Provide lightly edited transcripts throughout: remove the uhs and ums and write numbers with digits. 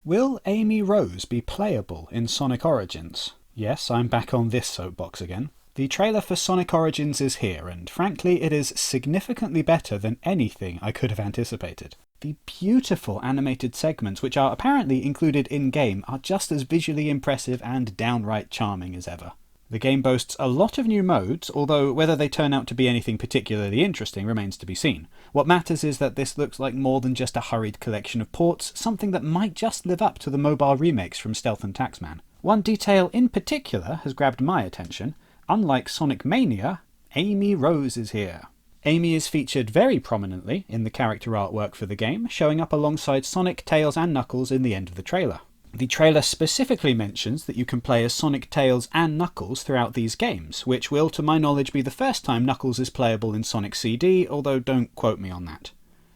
Will Amy Rose be playable in Sonic Origins? Yes, I'm back on this soapbox again. The trailer for Sonic Origins is here, and frankly it is significantly better than anything I could have anticipated. The beautiful animated segments which are apparently included in-game are just as visually impressive and downright charming as ever. The game boasts a lot of new modes, although whether they turn out to be anything particularly interesting remains to be seen. What matters is that this looks like more than just a hurried collection of ports, something that might just live up to the mobile remakes from Stealth and Taxman. One detail in particular has grabbed my attention. Unlike Sonic Mania, Amy Rose is here. Amy is featured very prominently in the character artwork for the game, showing up alongside Sonic, Tails and Knuckles in the end of the trailer. The trailer specifically mentions that you can play as Sonic, Tails and Knuckles throughout these games, which will, to my knowledge, be the first time Knuckles is playable in Sonic CD, although don't quote me on that.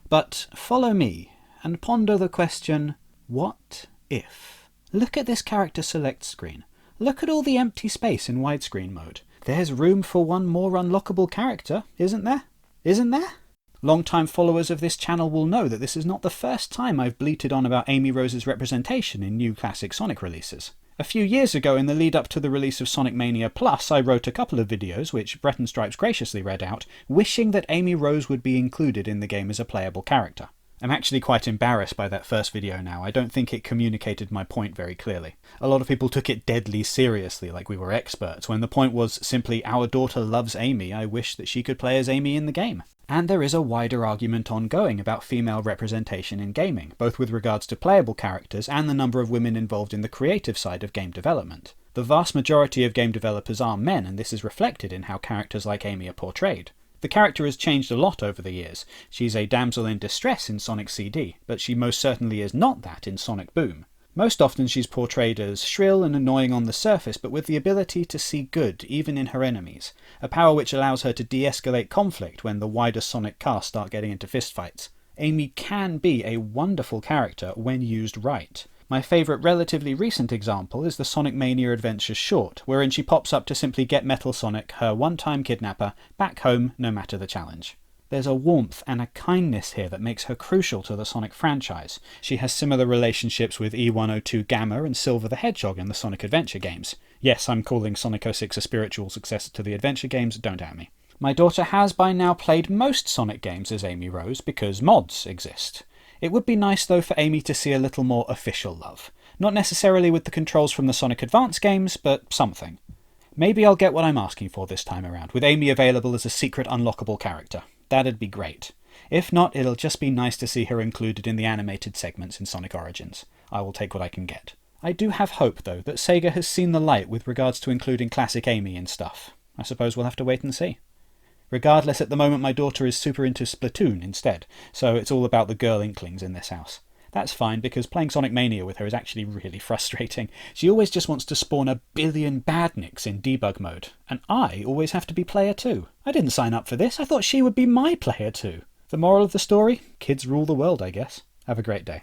But follow me and ponder the question, what if? Look at this character select screen. Look at all the empty space in widescreen mode. There's room for one more unlockable character, isn't there? Isn't there? Long-time followers of this channel will know that this is not the first time I've bleated on about Amy Rose's representation in new classic Sonic releases. A few years ago, in the lead-up to the release of Sonic Mania Plus, I wrote a couple of videos, which Brett and Stripes graciously read out, wishing that Amy Rose would be included in the game as a playable character. I'm actually quite embarrassed by that first video now. I don't think it communicated my point very clearly. A lot of people took it deadly seriously, like we were experts, when the point was simply, our daughter loves Amy, I wish that she could play as Amy in the game. And there is a wider argument ongoing about female representation in gaming, both with regards to playable characters and the number of women involved in the creative side of game development. The vast majority of game developers are men, and this is reflected in how characters like Amy are portrayed. The character has changed a lot over the years. She's a damsel in distress in Sonic CD, but she most certainly is not that in Sonic Boom. Most often she's portrayed as shrill and annoying on the surface, but with the ability to see good even in her enemies, a power which allows her to de-escalate conflict when the wider Sonic cast start getting into fistfights. Amy can be a wonderful character when used right. My favourite relatively recent example is the Sonic Mania Adventures short, wherein she pops up to simply get Metal Sonic, her one-time kidnapper, back home no matter the challenge. There's a warmth and a kindness here that makes her crucial to the Sonic franchise. She has similar relationships with E102 Gamma and Silver the Hedgehog in the Sonic Adventure games. Yes, I'm calling Sonic 06 a spiritual successor to the adventure games, don't at me. My daughter has by now played most Sonic games as Amy Rose because mods exist. It would be nice though for Amy to see a little more official love. Not necessarily with the controls from the Sonic Advance games, but something. Maybe I'll get what I'm asking for this time around, with Amy available as a secret unlockable character. That'd be great. If not, it'll just be nice to see her included in the animated segments in Sonic Origins. I will take what I can get. I do have hope though that Sega has seen the light with regards to including classic Amy in stuff. I suppose we'll have to wait and see. Regardless, at the moment my daughter is super into Splatoon instead, so it's all about the girl inklings in this house. That's fine, because playing Sonic Mania with her is actually really frustrating. She always just wants to spawn a billion badniks in debug mode, and I always have to be player 2. I didn't sign up for this, I thought she would be my player 2. The moral of the story? Kids rule the world, I guess. Have a great day.